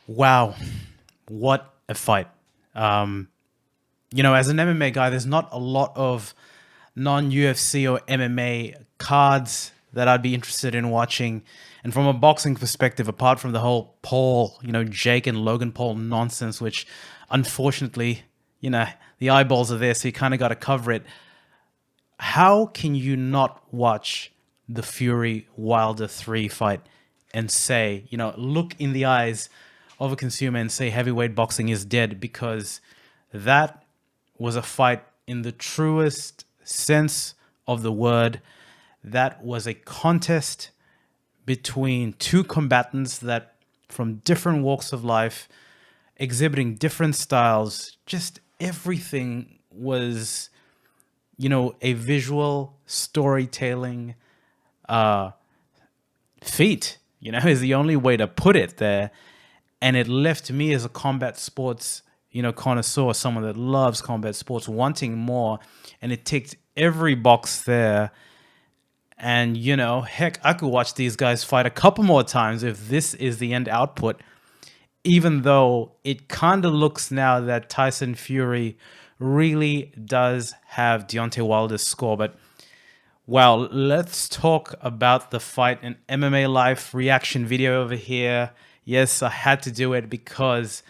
Wow, what a fight. Um, as an MMA guy, there's not a lot of non-UFC or MMA cards that I'd be interested in watching. And from a boxing perspective, apart from the whole Paul, Jake and Logan Paul nonsense, which unfortunately, the eyeballs are there, so you kind of got to cover it. How can you not watch the Fury Wilder 3 fight and say, look in the eyes of a consumer and say heavyweight boxing is dead? Because that was a fight in the truest sense of the word. That was a contest between two combatants that from different walks of life, exhibiting different styles, just everything was, a visual storytelling feat, is the only way to put it there. And it left me as a combat sports, connoisseur, someone that loves combat sports, wanting more. And it ticked every box there. And, heck, I could watch these guys fight a couple more times if this is the end output, even though it kind of looks now that Tyson Fury really does have Deontay Wilder's score. But, well, let's talk about the fight. An MMA Life reaction video over here. Yes, I had to do it because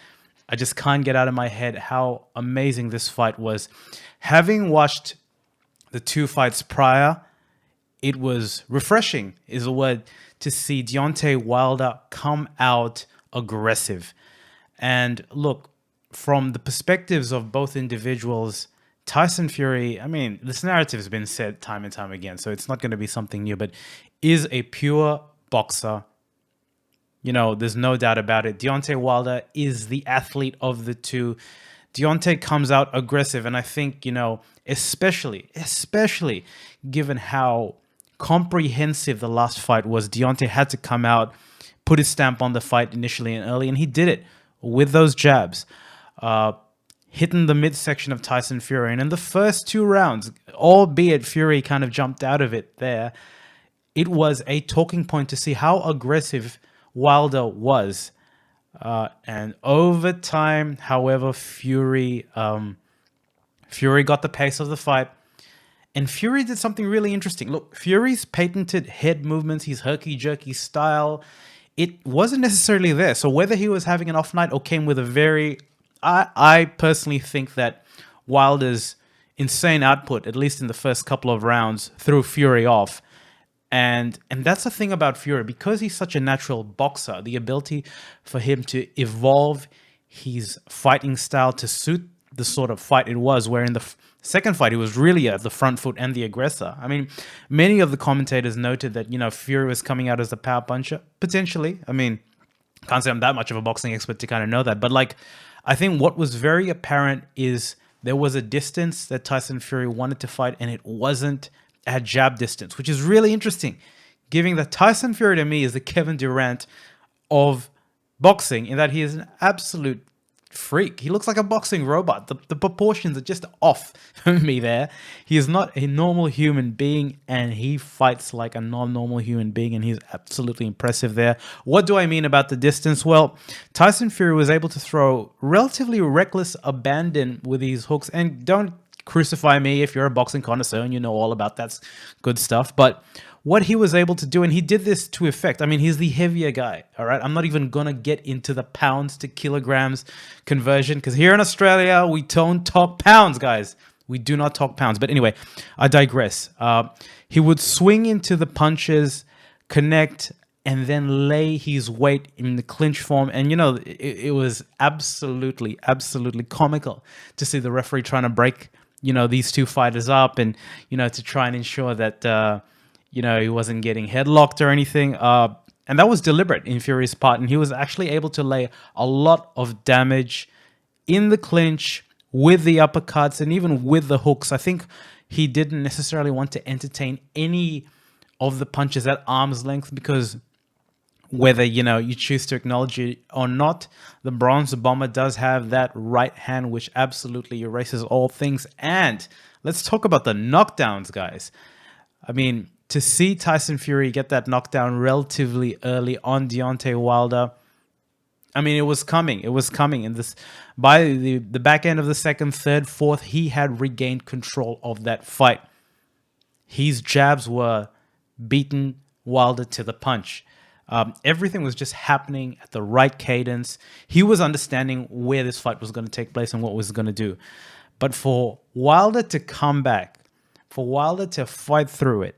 I just can't get out of my head how amazing this fight was. Having watched the two fights prior, it was refreshing, is a word, to see Deontay Wilder come out aggressive. And look, from the perspectives of both individuals, Tyson Fury, this narrative has been said time and time again, so it's not going to be something new, but is a pure boxer. There's no doubt about it. Deontay Wilder is the athlete of the two. Deontay comes out aggressive, and I think, especially given how comprehensive the last fight was, Deontay had to come out, put his stamp on the fight initially and early, and he did it with those jabs, hitting the midsection of Tyson Fury. And in the first two rounds, albeit Fury kind of jumped out of it there, it was a talking point to see how aggressive Wilder was. And over time, however, Fury got the pace of the fight. And Fury did something really interesting. Look, Fury's patented head movements, his herky-jerky style, it wasn't necessarily there. So whether he was having an off night or came with a very... I personally think that Wilder's insane output, at least in the first couple of rounds, threw Fury off. And that's the thing about Fury. Because he's such a natural boxer, the ability for him to evolve his fighting style to suit the sort of fight it was, where in the second fight, he was really at the front foot and the aggressor. Many of the commentators noted that, Fury was coming out as a power puncher, potentially. Can't say I'm that much of a boxing expert to kind of know that. But, I think what was very apparent is there was a distance that Tyson Fury wanted to fight, and it wasn't at jab distance, which is really interesting, given that Tyson Fury, to me, is the Kevin Durant of boxing, in that he is an absolute freak. He looks like a boxing robot. The proportions are just off for me there. He is not a normal human being, and he fights like a non-normal human being, and he's absolutely impressive there. What do I mean about the distance? Well, Tyson Fury was able to throw relatively reckless abandon with these hooks, and don't crucify me if you're a boxing connoisseur and you know all about that good stuff, but what he was able to do, and he did this to effect. He's the heavier guy, all right? I'm not even going to get into the pounds to kilograms conversion, because here in Australia, we don't talk pounds, guys. We do not talk pounds. But anyway, I digress. He would swing into the punches, connect, and then lay his weight in the clinch form. And, it was absolutely comical to see the referee trying to break, these two fighters up and, to try and ensure that... he wasn't getting headlocked or anything. And that was deliberate in Fury's part. And he was actually able to lay a lot of damage in the clinch with the uppercuts and even with the hooks. I think he didn't necessarily want to entertain any of the punches at arm's length, because whether, you choose to acknowledge it or not, the Bronze Bomber does have that right hand, which absolutely erases all things. And let's talk about the knockdowns, guys. To see Tyson Fury get that knockdown relatively early on Deontay Wilder, I mean, it was coming. It was coming. And this, by the back end of the second, third, fourth, he had regained control of that fight. His jabs were beaten Wilder to the punch. Everything was just happening at the right cadence. He was understanding where this fight was going to take place and what was going to do. But for Wilder to come back, for Wilder to fight through it,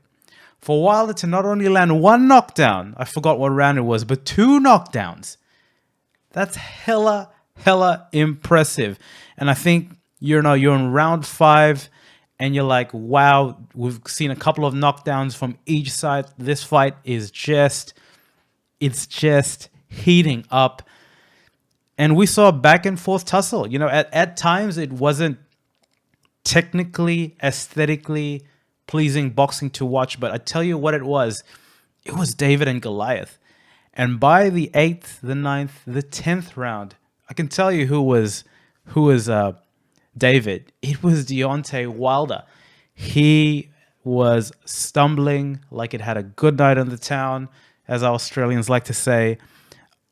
for Wilder to not only land one knockdown, I forgot what round it was, but two knockdowns, that's hella impressive. And I think, you're in round 5 and you're like, wow, we've seen a couple of knockdowns from each side. This fight is it's just heating up. And we saw a back and forth tussle. At times it wasn't technically, aesthetically pleasing boxing to watch, but I tell you what it was David and Goliath. And by the 8th, the 9th, the 10th round, I can tell you who was David. It was Deontay Wilder. He was stumbling like it had a good night on the town, as our Australians like to say,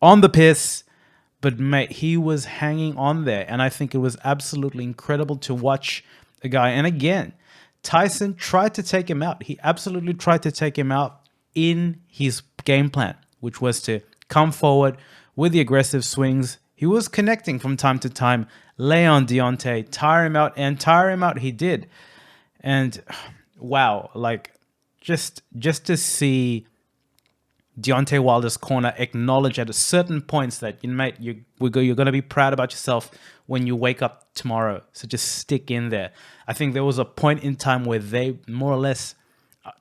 on the piss. But mate, he was hanging on there. And I think it was absolutely incredible to watch a guy. And again, Tyson tried to take him out. He absolutely tried to take him out in his game plan, which was to come forward with the aggressive swings. He was connecting from time to time, lay on Deontay, tire him out, and tire him out he did. And wow, like just to see Deontay Wilder's corner acknowledge at a certain points that, mate, you're going to be proud about yourself when you wake up tomorrow. So just stick in there. I think there was a point in time where they more or less,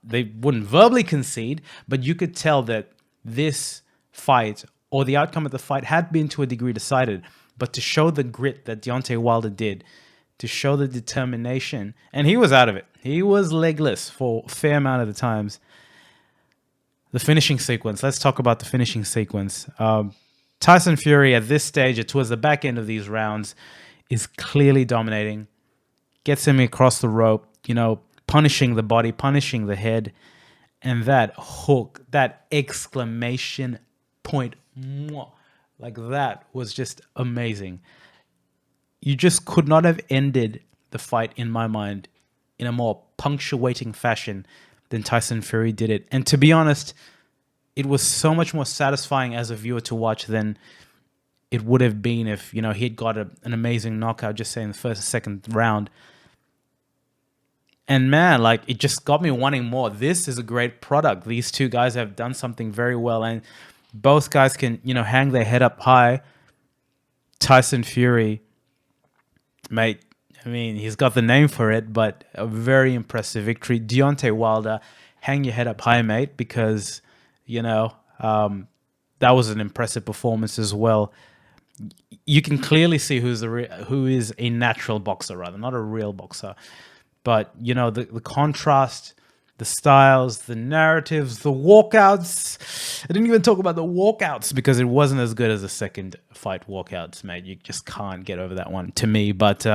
they wouldn't verbally concede, but you could tell that this fight or the outcome of the fight had been to a degree decided. But to show the grit that Deontay Wilder did, to show the determination, and he was out of it. He was legless for a fair amount of the times. The finishing sequence. Let's talk about the finishing sequence. Tyson Fury at this stage, towards the back end of these rounds, is clearly dominating. Gets him across the rope, punishing the body, punishing the head. And that hook, that exclamation point, like that was just amazing. You just could not have ended the fight, in my mind, in a more punctuating fashion than Tyson Fury did it. And to be honest, it was so much more satisfying as a viewer to watch than it would have been if, he'd got an amazing knockout, just say in the first or second round. And man, like, it just got me wanting more. This is a great product. These two guys have done something very well, and both guys can, hang their head up high. Tyson Fury, mate, I mean, he's got the name for it, but a very impressive victory. Deontay Wilder, hang your head up high, mate, because, that was an impressive performance as well. You can clearly see who is a natural boxer, rather, not a real boxer. But, the contrast, the styles, the narratives, the walkouts. I didn't even talk about the walkouts because it wasn't as good as the second fight walkouts, mate. You just can't get over that one to me. But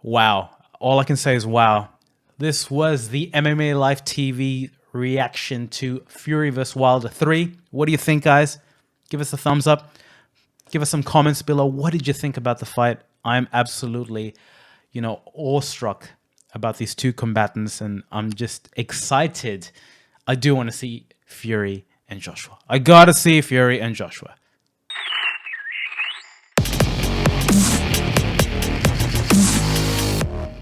wow. All I can say is wow. This was the MMA Live TV reaction to Fury vs. Wilder 3. What do you think, guys? Give us a thumbs up. Give us some comments below. What did you think about the fight? I'm absolutely, awestruck about these two combatants, and I'm just excited. I do want to see Fury and Joshua. I gotta see Fury and Joshua.